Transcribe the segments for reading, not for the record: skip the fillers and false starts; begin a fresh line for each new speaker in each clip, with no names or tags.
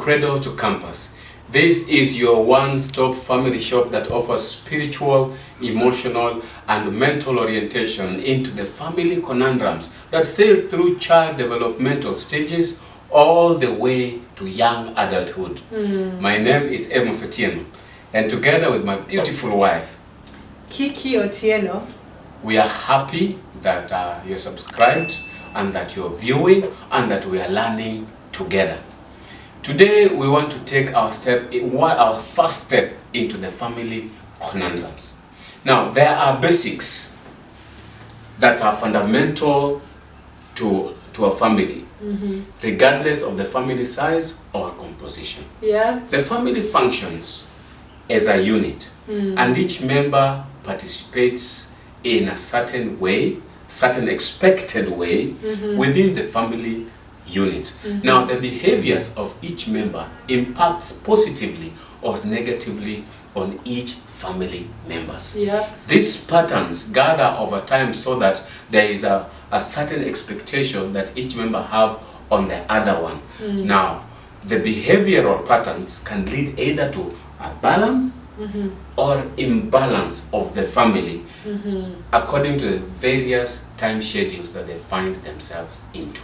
cradle to campus. This is your one-stop family shop that offers spiritual, emotional, and mental orientation into the family conundrums that sails through child developmental stages all the way to young adulthood. My name is Amos Otieno, and together with my beautiful wife,
Kiki Otieno,
we are happy that you're subscribed and that you're viewing and that we are learning together. Today we want to take our first step into the family conundrums. Now, there are basics that are fundamental to a family, regardless of the family size or composition.
Yeah.
The family functions as a unit, and each member participates in a certain way, certain expected way within the family unit. Now, the behaviors of each member impacts positively or negatively on each family members.
Yeah.
These patterns gather over time so that there is a certain expectation that each member have on the other one. Now, the behavioral patterns can lead either to a balance or imbalance of the family according to the various time schedules that they find themselves into.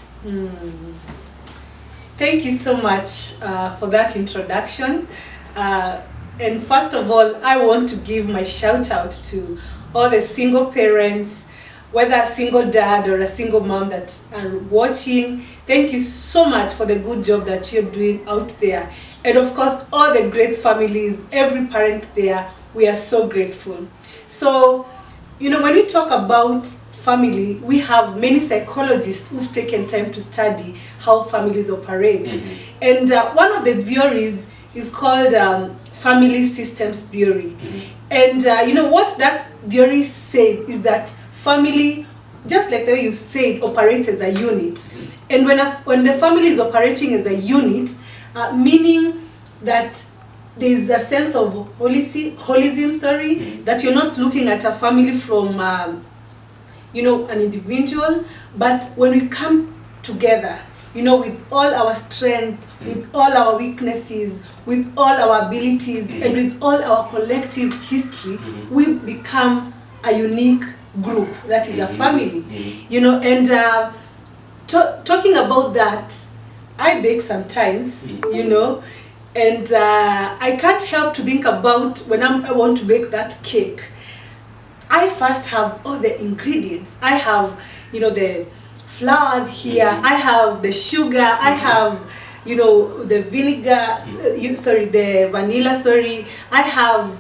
Thank you so much for that introduction. And first of all, I want to give my shout out to all the single parents, whether a single dad or a single mom that are watching. Thank you so much for the good job that you're doing out there. And of course, all the great families, every parent there, we are so grateful. So, you know, when we talk about family, we have many psychologists who've taken time to study how families operate. And one of the theories is called family systems theory. And you know what that theory says is that family, just like the way you said, operates as a unit. And when the family is operating as a unit, meaning that there is a sense of holism, that you're not looking at a family from you know, an individual, but when we come together, you know, with all our strength, with all our weaknesses, with all our abilities, and with all our collective history, we become a unique group that is a family. You know, and talking about that, I bake sometimes, you know, and I can't help to think about when I want to bake that cake. I first have all the ingredients. I have, you know, the flour here. I have the sugar. I have, you know, the vinegar. The vanilla. I have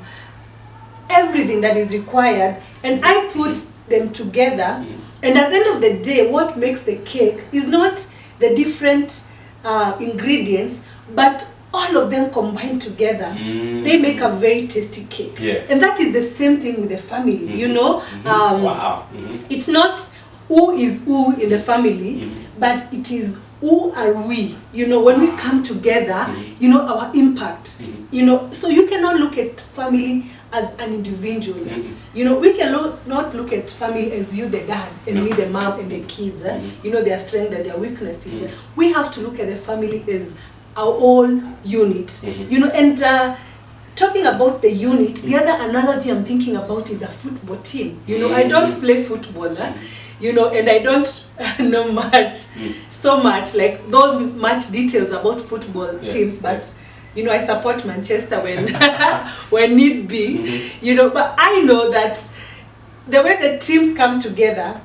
everything that is required, and I put them together. And at the end of the day, what makes the cake is not the different ingredients, but all of them combined together, they make a very tasty cake.
Yes.
And that is the same thing with the family, you know.
Wow.
It's not who is who in the family, but it is who are we, you know, when we come together, you know, our impact, you know. So you cannot look at family as an individual. You know, we cannot look at family as you, the dad, and me, the mom, and the kids, you know, their strengths and their weaknesses. We have to look at the family as our own unit, you know. And talking about the unit, the other analogy I'm thinking about is a football team. You know, I don't play football, you know, and I don't know so much like those much details about football teams, but you know, I support Manchester when when need be, you know. But I know that the way the teams come together,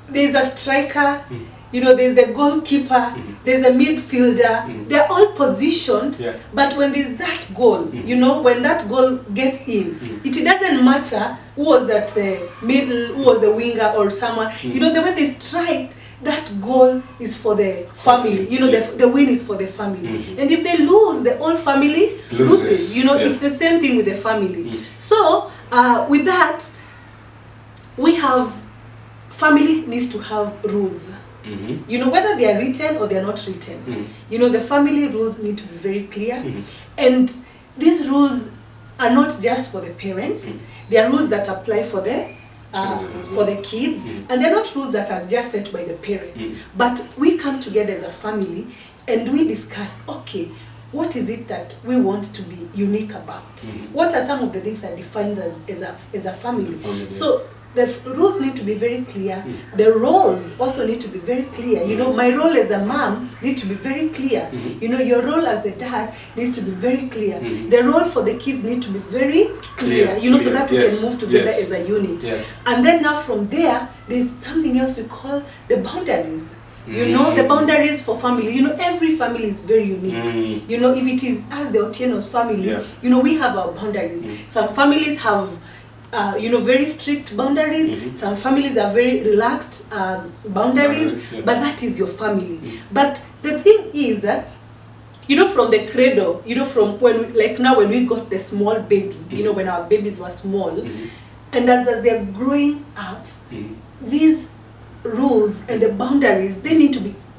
there's a striker, you know, there's the goalkeeper, there's the midfielder. They're all positioned, but when there's that goal, you know, when that goal gets in, it doesn't matter who was at the middle, who was the winger or someone. You know, the way they strike, that goal is for the family. You know, the win is for the family. And if they lose, the whole family loses. You know, it's the same thing with the family. So, with that, we have, family needs to have rules. You know, whether they are written or they are not written. You know, the family rules need to be very clear. And these rules are not just for the parents. They are rules that apply for the kids, and they're not rules that are just set by the parents. But we come together as a family and we discuss, okay, what is it that we want to be unique about? What are some of the things that defines us as a family? So the rules need to be very clear. The roles also need to be very clear. You know, my role as a mom needs to be very clear. You know, your role as the dad needs to be very clear. The role for the kids needs to be very clear. You know, so that we can move together as a unit. And then now from there, there's something else we call the boundaries. You know, the boundaries for family. You know, every family is very unique. You know, if it is as the Otieno's family, you know, we have our boundaries. Some families have you know, very strict boundaries. Some families are very relaxed boundaries, but that is your family. But the thing is that, you know, from the cradle, you know, from when we, like now when we got the small baby, you know, when our babies were small, and as they're growing up, these rules and the boundaries,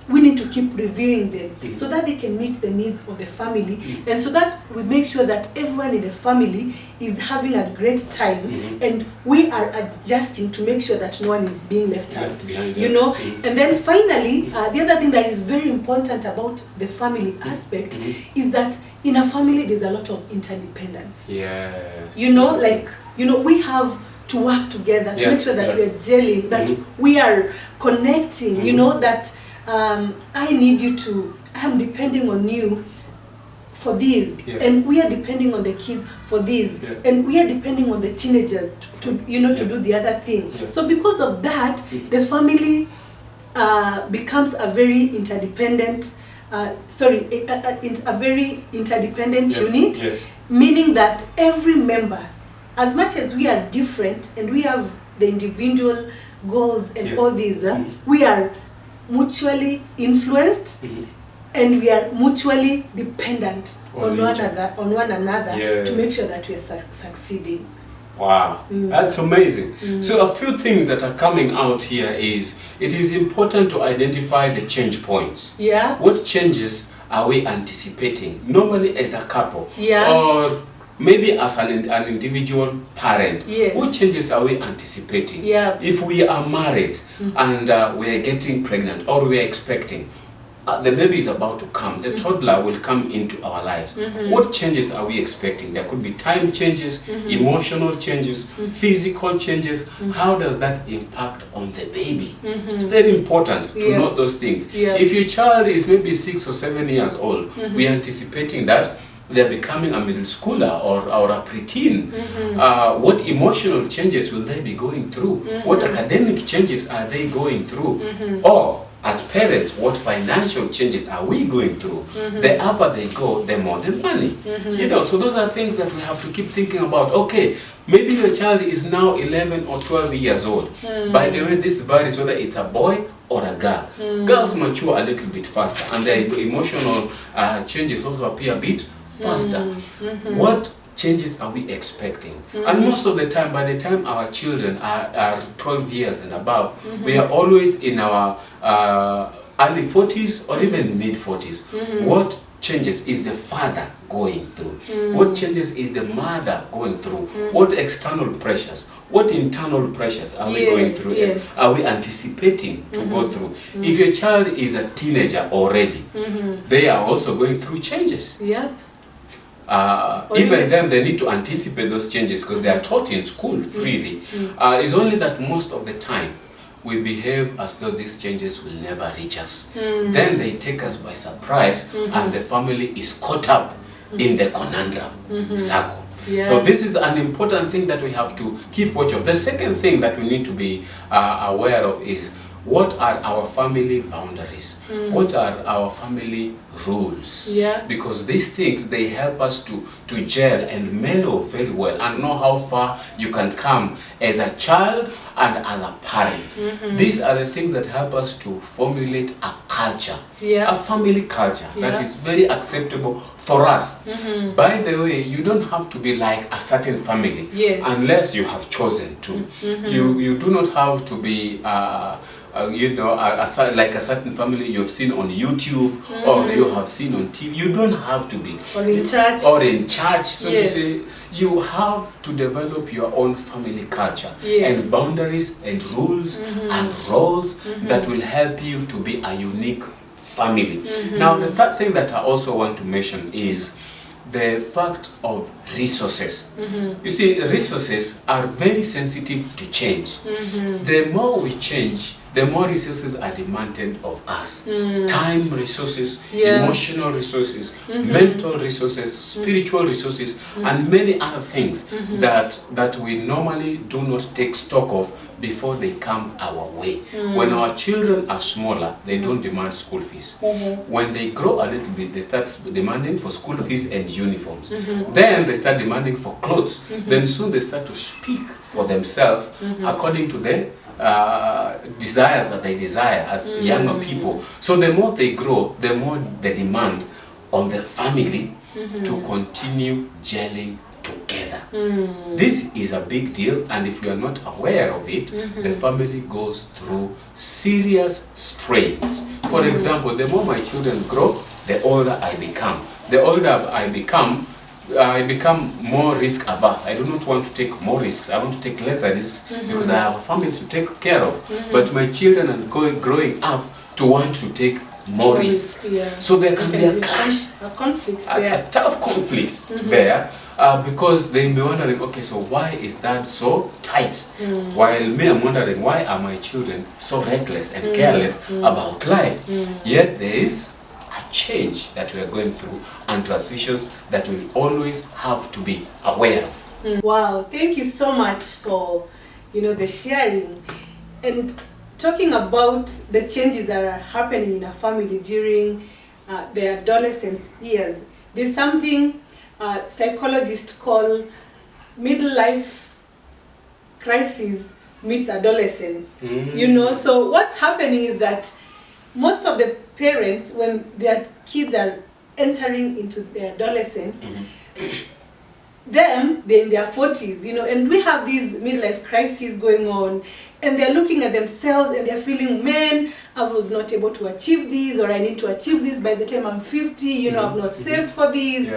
we need to keep reviewing them so that they can meet the needs of the family, and so that we make sure that everyone in the family is having a great time, and we are adjusting to make sure that no one is being left out, you know. And then finally, the other thing that is very important about the family aspect is that in a family there's a lot of interdependence. You know, like, you know, we have to work together to make sure that we are gelling, that we are connecting, you know, that I need you to, I'm depending on you for this, and we are depending on the kids for this, and we are depending on the teenagers to you know, to do the other thing. So because of that, the family becomes a very interdependent a very interdependent unit, meaning that every member, as much as we are different and we have the individual goals and all these, we are mutually influenced, and we are mutually dependent on one another to make sure that we are succeeding.
Wow, that's amazing. So a few things that are coming out here is, it is important to identify the change points. What changes are we anticipating, normally as a couple, or maybe as an individual parent? What changes are we anticipating? If we are married and we are getting pregnant, or we are expecting, the baby is about to come, the toddler will come into our lives. What changes are we expecting? There could be time changes, emotional changes, physical changes. How does that impact on the baby? It's very important to note those things. If your child is maybe 6 or 7 years old, we are anticipating that they're becoming a middle schooler or a preteen. What emotional changes will they be going through? What academic changes are they going through? Or, as parents, what financial changes are we going through? The upper they go, the more the money. You know, so those are things that we have to keep thinking about. Okay, maybe your child is now 11 or 12 years old. By the way, this varies whether it's a boy or a girl. Girls mature a little bit faster, and their emotional changes also appear a bit faster. What changes are we expecting? And most of the time, by the time our children are 12 years and above, we are always in our early 40s or even mid 40s. What changes is the father going through? What changes is the mother going through? What external pressures, what internal pressures are we going through? Are we anticipating to go through? If your child is a teenager already, they are also going through changes. Even then, they need to anticipate those changes because they are taught in school freely. It's only that most of the time we behave as though these changes will never reach us. Then they take us by surprise, and the family is caught up in the conundrum circle. So this is an important thing that we have to keep watch of. The second thing that we need to be aware of is, what are our family boundaries? What are our family rules? Because these things, they help us to gel and mellow very well, and know how far you can come as a child and as a parent. These are the things that help us to formulate a culture, a family culture that is very acceptable for us. By the way, you don't have to be like a certain family unless you have chosen to. You do not have to be you know, like a certain family you've seen on YouTube or you have seen on TV. You don't have to be.
Or in church.
Or in church, so to say. You have to develop your own family culture and boundaries and rules and roles that will help you to be a unique family. Now, the third thing that I also want to mention is the fact of resources. You see, resources are very sensitive to change. The more we change, the more resources are demanded of us. Time resources, emotional resources, mental resources, spiritual resources, and many other things that we normally do not take stock of before they come our way. When our children are smaller, they don't demand school fees. When they grow a little bit, they start demanding for school fees and uniforms. Then they start demanding for clothes. Then soon they start to speak for themselves according to their desires that they desire as younger people. So the more they grow, the more the demand on the family to continue gelling together. This is a big deal, and if you are not aware of it, the family goes through serious strains. For example, the more my children grow, the older I become. The older I become more risk averse. I do not want to take more risks. I want to take lesser risks because I have a family to take care of. But my children are growing up to want to take more risks. So there can be a clash,
a conflict,
a tough conflict there, because they'll be wondering, okay, so why is that so tight? While me, I'm wondering, why are my children so reckless and careless about life? Yet there is a change that we are going through and transitions that we always have to be aware of.
Wow, thank you so much for the sharing. And talking about the changes that are happening in a family during the adolescence years, there's something psychologists call midlife crisis meets adolescence. So what's happening is that most of the parents, when their kids are entering into their adolescence, they're in their 40s, and we have these midlife crises going on, and they're looking at themselves and they're feeling, man, I was not able to achieve this, or I need to achieve this by the time I'm 50, I've not saved for this.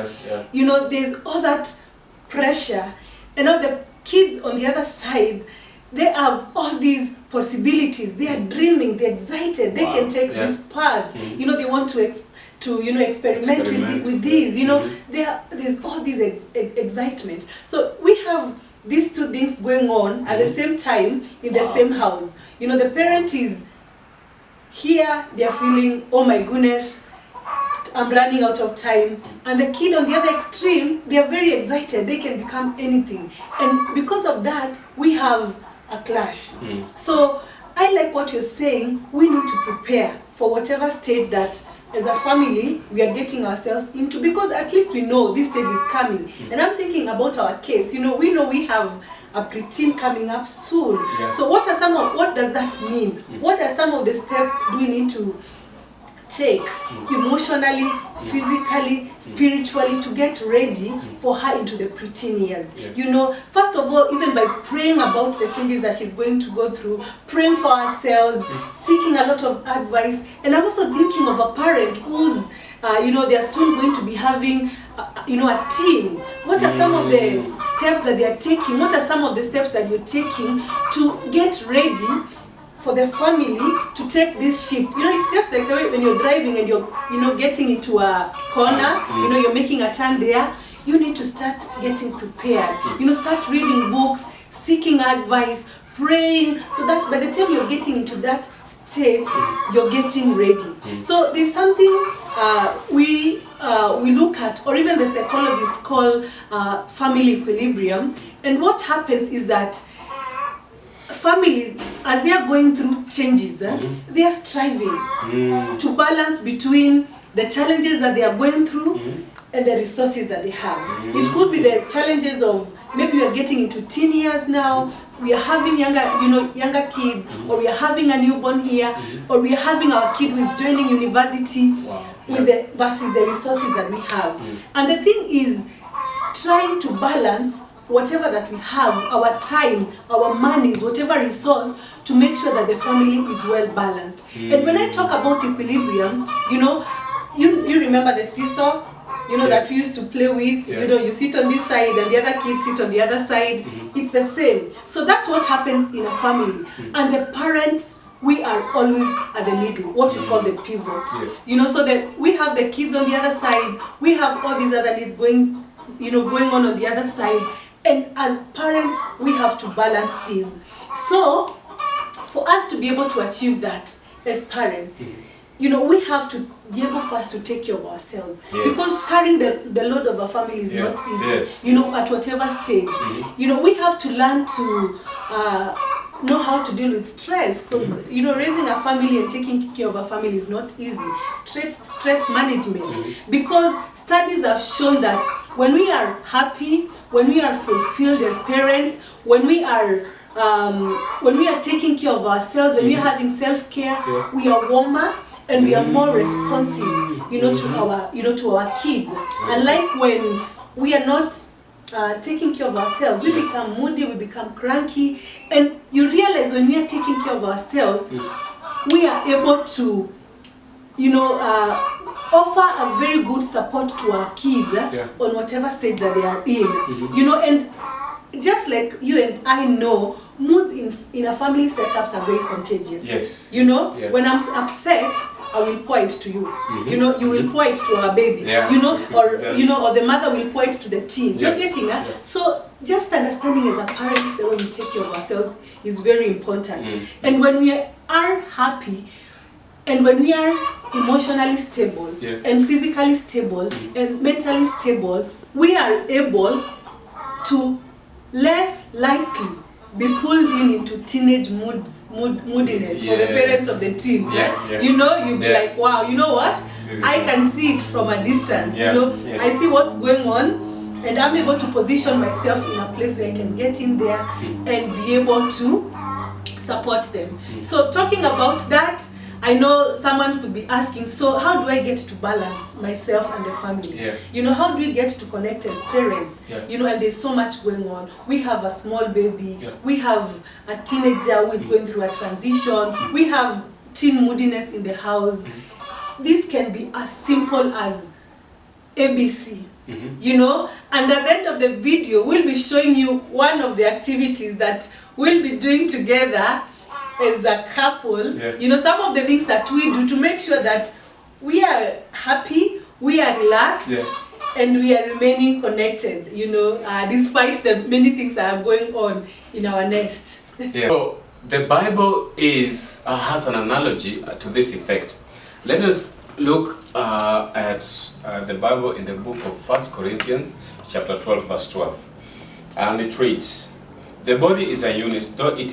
There's all that pressure. And now the kids on the other side, they have all these possibilities. They are dreaming, they're excited, they can take this path. They want to experiment with these. There's all this excitement. So we have these two things going on at the same time in the same house. The parent is here, they're feeling, oh my goodness, I'm running out of time. And the kid on the other extreme, they're very excited, they can become anything. And because of that, we have a clash. So I like what you're saying. We need to prepare for whatever state that as a family we are getting ourselves into, because at least we know this stage is coming. And I'm thinking about our case. We know we have a preteen coming up soon. So what does that mean? What are some of the steps we need to take emotionally, physically, spiritually to get ready for her into the preteen years? First of all, even by praying about the changes that she's going to go through, praying for ourselves, seeking a lot of advice. And I'm also thinking of a parent who's they are soon going to be having a teen. What are some of the steps that they are taking? What are some of the steps that you're taking to get ready for the family to take this shift? It's just like the way when you're driving and you're getting into a corner, you're making a turn there. You need to start getting prepared. Start reading books, seeking advice, praying, so that by the time you're getting into that state, you're getting ready. So there's something we look at, or even the psychologists call family equilibrium. And what happens is that families, as they are going through changes, they are striving to balance between the challenges that they are going through and the resources that they have. It could be the challenges of maybe we are getting into teen years now, we are having younger kids, or we are having a newborn here, or we are having our kid who is joining university versus the resources that we have. And the thing is trying to balance whatever that we have, our time, our monies, whatever resource, to make sure that the family is well balanced. And when I talk about equilibrium, you remember the seesaw, that we used to play with, you sit on this side and the other kids sit on the other side. It's the same. So that's what happens in a family. And the parents we are always at the middle, what you call the pivot.
Yes.
You know, so that we have the kids on the other side, we have all these other needs going on the other side, and as parents, we have to balance these. So, for us to be able to achieve that as parents, you know, we have to be able first to take care of ourselves.
Yes.
Because carrying the load of a family is not easy.
Yes.
You know, at whatever stage. You know, we have to learn to know how to deal with stress. Because, you know, raising a family and taking care of a family is not easy. Stress management. Because studies have shown that when we are happy, when we are fulfilled as parents, when we are taking care of ourselves, when we are having self-care, we are warmer and we are more responsive, you know, to our kids. Unlike when we are not taking care of ourselves, we become moody, we become cranky, and you realize when we are taking care of ourselves, we are able to, you know, offer a very good support to our kids on whatever stage that they are in. You know, and just like you and I know, moods in a family setups are very contagious.
Yes.
You know,
Yeah.
when I'm upset, I will pour it to you. You know, you will pour it to our baby.
Yeah.
You know, or the mother will pour it to the teen.
Yes.
You're getting
Yeah.
So just understanding as a parent that when we take care of ourselves is very important. And when we are happy, and when we are emotionally stable, and physically stable, and mentally stable, we are able to less likely be pulled into teenage moodiness for the parents of the teens. You know, you'll be like, wow, you know what? I can see it from a distance. You know, I see what's going on, and I'm able to position myself in a place where I can get in there and be able to support them. So talking about that, I know someone could be asking, so how do I get to balance myself and the family? You know, how do we get to connect as parents? You know, and there's so much going on. We have a small baby. We have a teenager who is going through a transition. We have teen moodiness in the house. This can be as simple as ABC. You know, and at the end of the video, we'll be showing you one of the activities that we'll be doing together as a couple. You know, some of the things that we do to make sure that we are happy, we are relaxed, and we are remaining connected, you know, despite the many things that are going on in our nest.
So the Bible has an analogy to this effect. Let us look at the Bible in the book of 1 Corinthians chapter 12 verse 12, and it reads, "The body is a unit, though it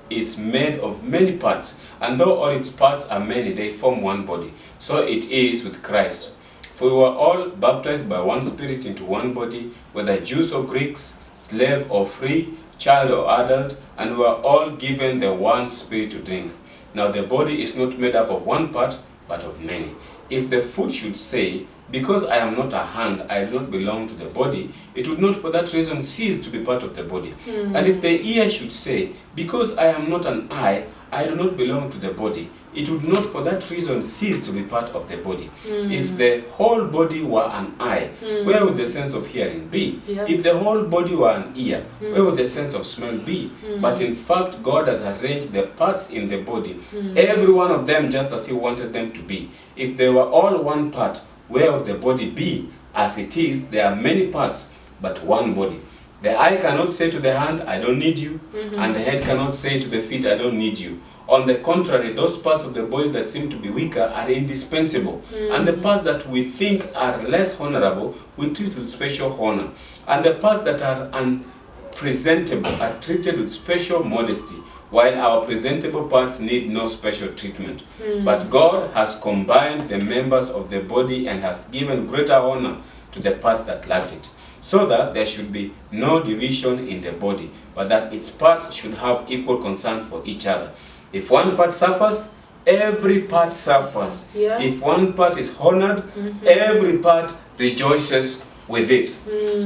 is made of many parts, and though all its parts are many, they form one body. So it is with Christ. For we were all baptized by one Spirit into one body, whether Jews or Greeks, slave or free, child or adult, and we were all given the one Spirit to drink. Now the body is not made up of one part, but of many. If the foot should say, because I am not a hand, I do not belong to the body, it would not for that reason cease to be part of the body. And if the ear should say, because I am not an eye, I do not belong to the body, it would not for that reason cease to be part of the body. If the whole body were an eye, where would the sense of hearing be? If the whole body were an ear, where would the sense of smell be? But in fact, God has arranged the parts in the body, every one of them just as He wanted them to be. If they were all one part, where would the body be? As it is, there are many parts, but one body. The eye cannot say to the hand, I don't need you, and the head cannot say to the feet, I don't need you. On the contrary, those parts of the body that seem to be weaker are indispensable, and the parts that we think are less honorable, we treat with special honor, and the parts that are unpresentable are treated with special modesty, while our presentable parts need no special treatment. But God has combined the members of the body and has given greater honor to the part that lacked it, so that there should be no division in the body, but that its part should have equal concern for each other. If one part suffers, every part suffers. If one part is honored, every part rejoices with it.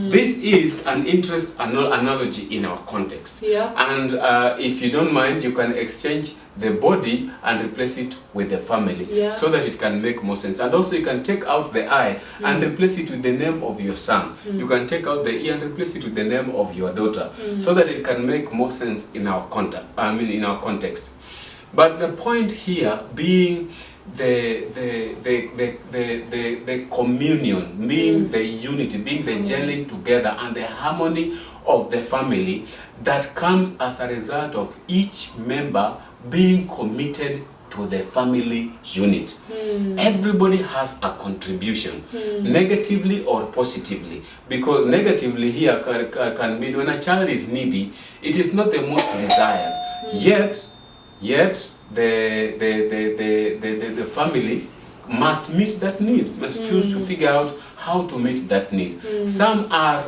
This is an interesting analogy in our context. And if you don't mind, you can exchange the body and replace it with the family, so that it can make more sense. And also you can take out the eye and replace it with the name of your son. You can take out the ear and replace it with the name of your daughter, so that it can make more sense in our context. But the point here being the communion, being the unity, being the gelling together and the harmony of the family that comes as a result of each member being committed to the family unit. Everybody has a contribution, negatively or positively, because negatively here can mean when a child is needy, it is not the most desired, yet the family must meet that need, must choose to figure out how to meet that need. Some are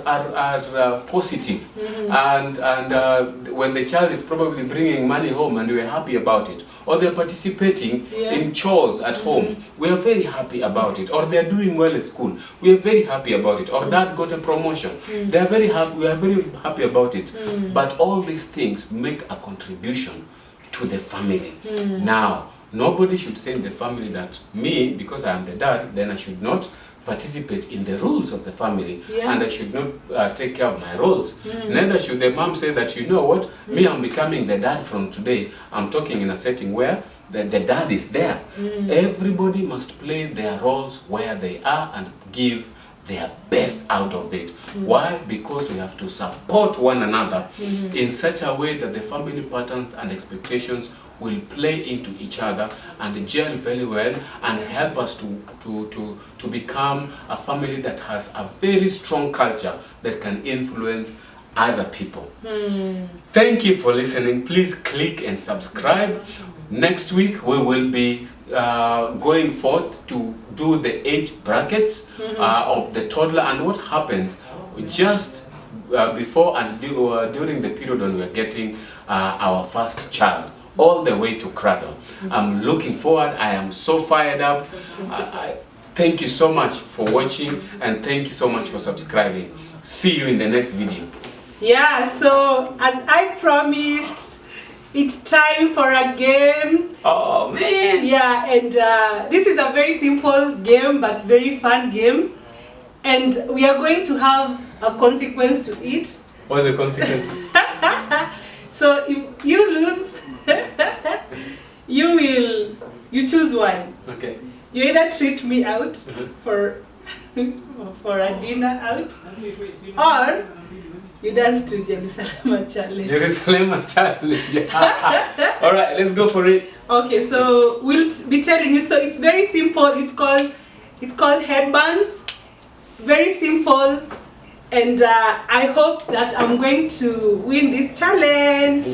positive, and when the child is probably bringing money home and we're happy about it, or they're participating in chores at home, we are very happy about it, or they're doing well at school, we are very happy about it, or dad got a promotion, they are very happy, we are very happy about it. But all these things make a contribution to the family. Now, nobody should say in the family that me, because I am the dad, then I should not participate in the rules of the family, and I should not take care of my roles. Neither should the mom say that, you know what, me, I'm becoming the dad from today. I'm talking in a setting where the dad is there. Everybody must play their roles where they are and give their best out of it. Why? Because we have to support one another in such a way that the family patterns and expectations will play into each other and gel very well and help us to become a family that has a very strong culture that can influence other people. Thank you for listening. Please click and subscribe. Next week we will be going forth to do the age brackets of the toddler and what happens just before and during the period when we are getting our first child, all the way to cradle. I'm looking forward. I am so fired up. Thank you so much for watching, and thank you so much for subscribing. See you in the next video.
Yeah, so as I promised, it's time for a game.
Oh man!
Yeah, and this is a very simple game but very fun game, and we are going to have a consequence to it.
What's the consequence?
So if you lose, you choose one.
Okay.
You either treat me out for a dinner out, or you dance to Jerusalem challenge.
Jerusalem challenge. All right, let's go for it.
Okay, so we'll be telling you. So it's very simple. It's called headbands. Very simple, and I hope that I'm going to win this challenge.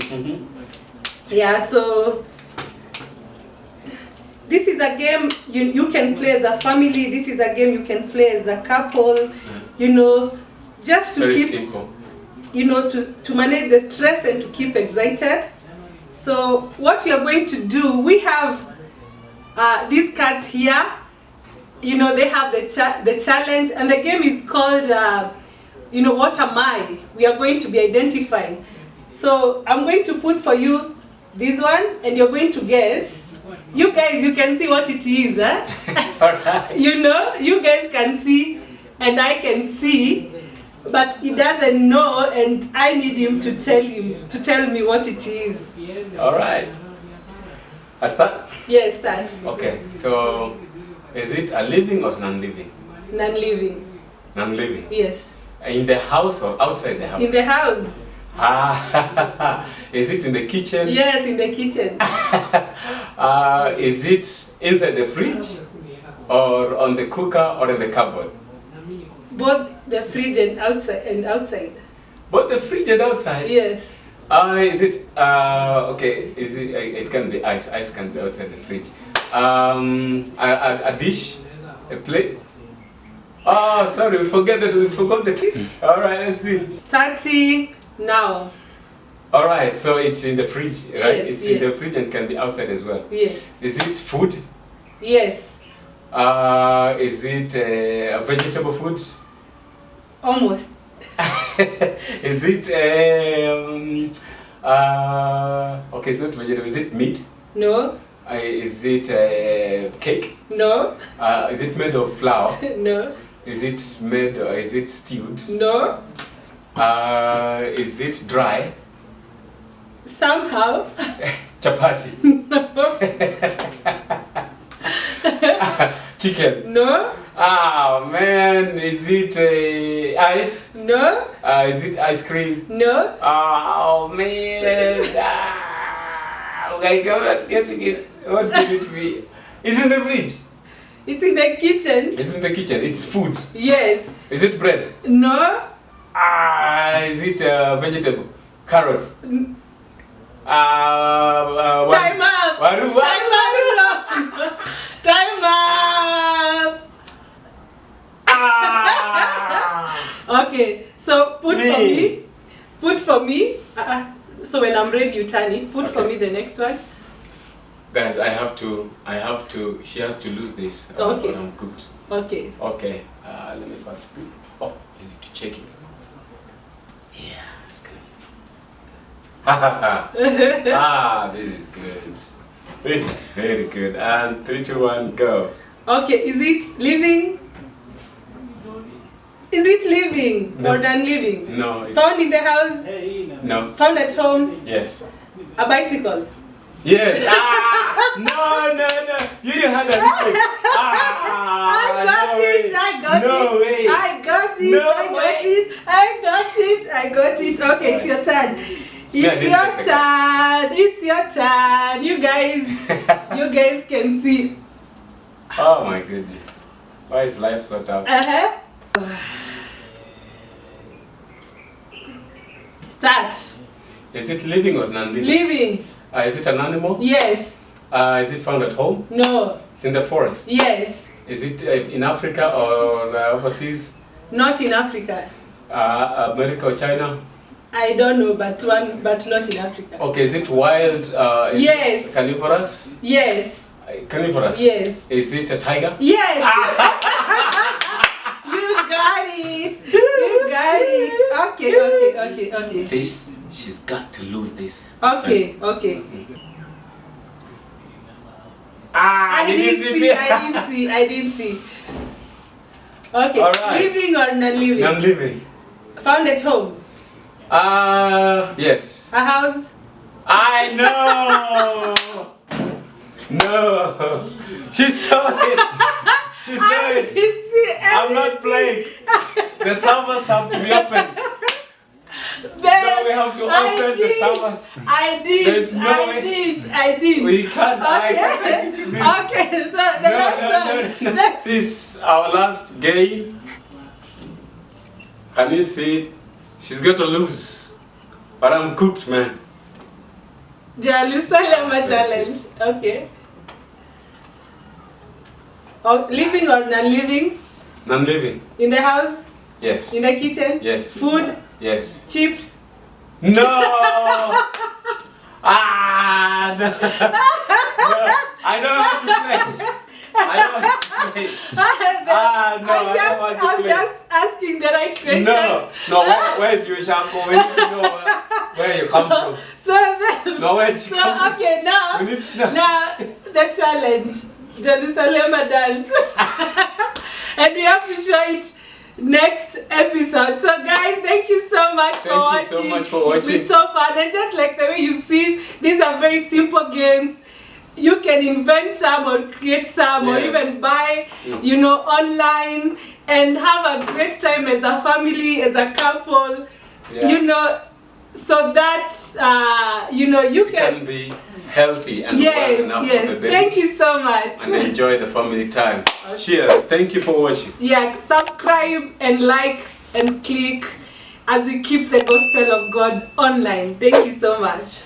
Yeah. So this is a game you can play as a family. This is a game you can play as a couple. You know, just to
Very
keep
simple.
You know, to manage the stress and to keep excited. So what we are going to do, we have these cards here. You know, they have the challenge, and the game is called, you know, what am I? We are going to be identifying. So I'm going to put for you this one, and you're going to guess. You guys, you can see what it is, eh?
All right.
You know, you guys can see, and I can see. But he doesn't know, and I need him to tell me what it is.
All right. I start?
Yes, start.
Okay. So, is it a living or non-living?
Non-living.
Non-living.
Yes.
In the house or outside the house?
In the house.
Ah. Is it in the kitchen?
Yes, in the kitchen.
Is it inside the fridge, or on the cooker, or in the cupboard?
Both the fridge and outside.
Both the fridge and outside?
Yes.
Is it okay? Is it? It can be ice. Ice can be outside the fridge. A dish, a plate. Oh, sorry, we forgot the. All right, let's do it.
Starting now.
All right, so it's in the fridge, right?
Yes,
It's in the fridge and can be outside as well.
Yes.
Is it food?
Yes.
Is it vegetable food?
Almost.
Is it okay, it's not vegetable. Is it meat?
No.
Is it cake?
No.
Is it made of flour?
No.
Is it made? Is it stewed?
No.
Is it dry?
Somehow.
Chapati. Chicken.
No.
Ah man, is it ice?
No.
Is it ice cream?
No.
Oh man. I'm not getting it. What could it be? It's in the fridge.
It's in the kitchen.
It's in the kitchen. It's food.
Yes.
Is it bread?
No.
Is it vegetable? Carrots.
Time up. Time up. Time up. Okay. So put for me. So when I'm ready, you turn it. Put for me the next one.
Guys, I have to, she has to lose this.
Okay.
When I'm cooked.
Okay.
Okay. Let me first. Oh, you need to check it. Yeah, it's good. This is good. This is very good. And 3, 2, 1, go.
Okay, is it living? Is it living or non-living?
No.
Found in the house?
No.
Found at home?
Yes.
A bicycle?
Yes. No. You had a mistake.
I got it.
No way.
I got it.
No
I got it. Okay, it's your turn. It's your turn. You guys can see.
Oh my goodness. Why is life so tough?
Start.
Is it living or non-living?
Living.
Is it an animal?
Yes.
Is it found at home?
No.
It's in the forest?
Yes.
Is it in Africa or overseas?
Not in Africa.
America or China?
I don't know, but not in Africa.
Okay, is it wild?
Yes.
Is it carnivorous?
Yes.
Carnivorous?
Yes.
Is it a tiger?
Yes. You got it. You got it. Okay.
This, she's got to lose this.
Okay. I didn't see. Okay.
All right.
Living or non-living?
Non-living.
Found at home?
Yes.
A house?
I know. No. She saw it. She saw it.
Didn't see anything.
I'm not playing. The servers have to be opened. No, we have to open the servers.
I did.
There's no way.
I did.
We can't.
Okay.
I can't do this.
Okay, so the last one.
No. This is our last game. Can you see it? She's going to lose. But I'm cooked, man.
Jerusalem challenge. Okay. Living or non-living?
Non-living.
In the house?
Yes.
In the kitchen?
Yes.
Food?
Yes.
Chips?
No! No. No. I don't want to play. I don't want to play. No, I don't want to play.
I'm just asking the right questions.
No, where's your shampoo? We need to know where you come from. Where did you come from?
Okay, now,
We need to know.
now the challenge, Jerusalem dance. And we have to show it next episode. So guys, thank you so much for watching.
Thank you so much for watching.
It's been so fun, and just like the way you've seen, these are very simple games. You can invent some or create some, or even buy, online, and have a great time as a family, as a couple, so that you can
be healthy and well enough for the babies.
Thank you so much.
And enjoy the family time. Okay. Cheers. Thank you for watching.
Yeah, subscribe and like and click as we keep the gospel of God online. Thank you so much.